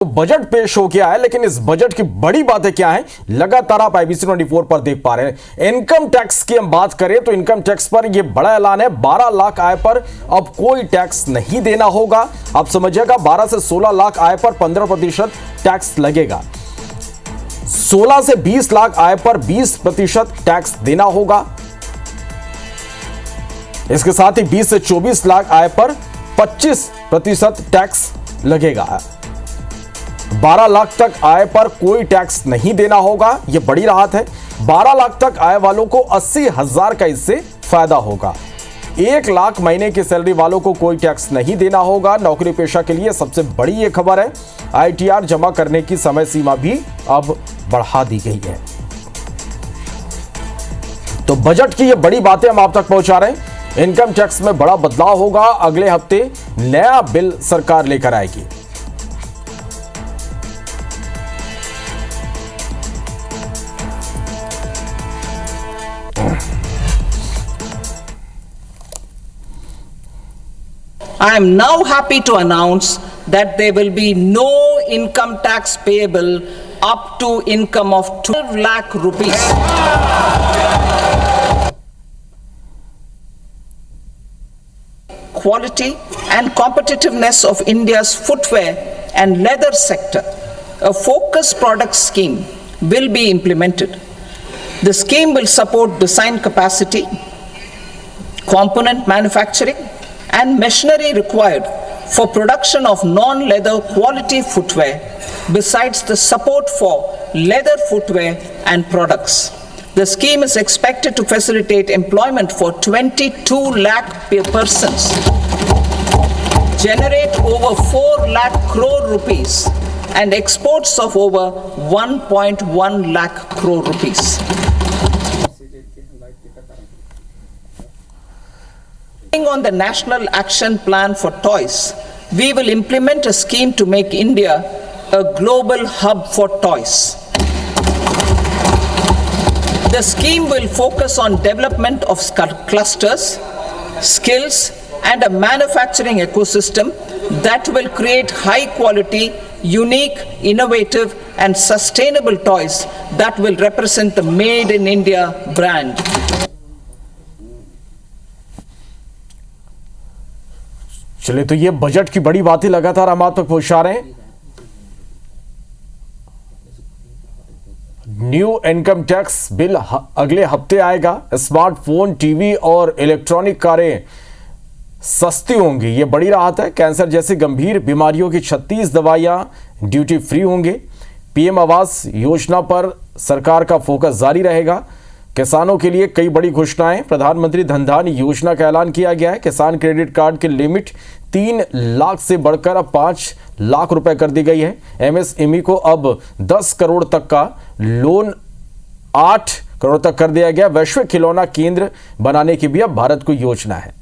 Budget पेश हो गया है, लेकिन इस बजट की बड़ी बातें क्या हैं लगातार आप IBC 24 पर देख पा रहे हैं। इनकम टैक्स की हम बात करें तो इनकम टैक्स पर यह बड़ा ऐलान है। 12 लाख आय पर अब कोई टैक्स नहीं देना होगा। आप समझिएगा 12 से 16 लाख आय पर 15% टैक्स लगेगा। 16 से 20 लाख आय पर 20% टैक्स देना होगा। इसके साथ ही 20 से 24 लाख आय पर 25% टैक्स लगेगा। 12 लाख तक आय पर कोई टैक्स नहीं देना होगा, यह बड़ी राहत है। 12 लाख तक आय वालों को 80,000 का इससे फायदा होगा। 1 लाख महीने की सैलरी वालों को कोई टैक्स नहीं देना होगा। नौकरी पेशा के लिए सबसे बड़ी यह खबर है। ITR जमा करने की समय सीमा भी अब बढ़ा दी गई है। तो बजट की ये बड़ी बातें हम आप तक पहुंचा रहे हैं। इनकम टैक्स में बड़ा बदलाव होगा। अगले हफ्ते नया बिल सरकार लेकर आएगी। I am now happy to announce that there will be no income tax payable up to income of 12 lakh rupees. Quality and competitiveness of India's footwear and leather sector, a focused product scheme will be implemented. The scheme will support design capacity, component manufacturing, and machinery required for production of non-leather quality footwear, besides the support for leather footwear and products. The scheme is expected to facilitate employment for 22 lakh persons, generate over 4 lakh crore rupees, and exports of over 1.1 lakh crore rupees. On the National Action Plan for Toys, we will implement a scheme to make India a global hub for toys. The scheme will focus on development of clusters, skills, and a manufacturing ecosystem that will create high quality, unique, innovative, and sustainable toys that will represent the Made in India brand. चलिए, तो ये budget की बड़ी बातें लगातार हम आप तक पहुंचा रहे हैं। न्यू इनकम टैक्स बिल अगले हफ्ते आएगा। स्मार्टफोन, टीवी और इलेक्ट्रॉनिक कारें सस्ती होंगी, ये बड़ी राहत है। कैंसर जैसी गंभीर बीमारियों की 36 दवाइयां ड्यूटी फ्री होंगे। PM आवास योजना पर सरकार का फोकस जारी रहेगा। किसानों के लिए कई बड़ी घोषणाएं। प्रधानमंत्री धन धान्य योजना का ऐलान किया गया है। किसान क्रेडिट कार्ड की लिमिट 3 लाख से बढ़कर अब 5 लाख रुपए कर दी गई है। MSME को अब 10 करोड़ तक का लोन 8 करोड़ तक कर दिया गया। वैश्विक खिलौना केंद्र बनाने की भी अब भारत को योजना है।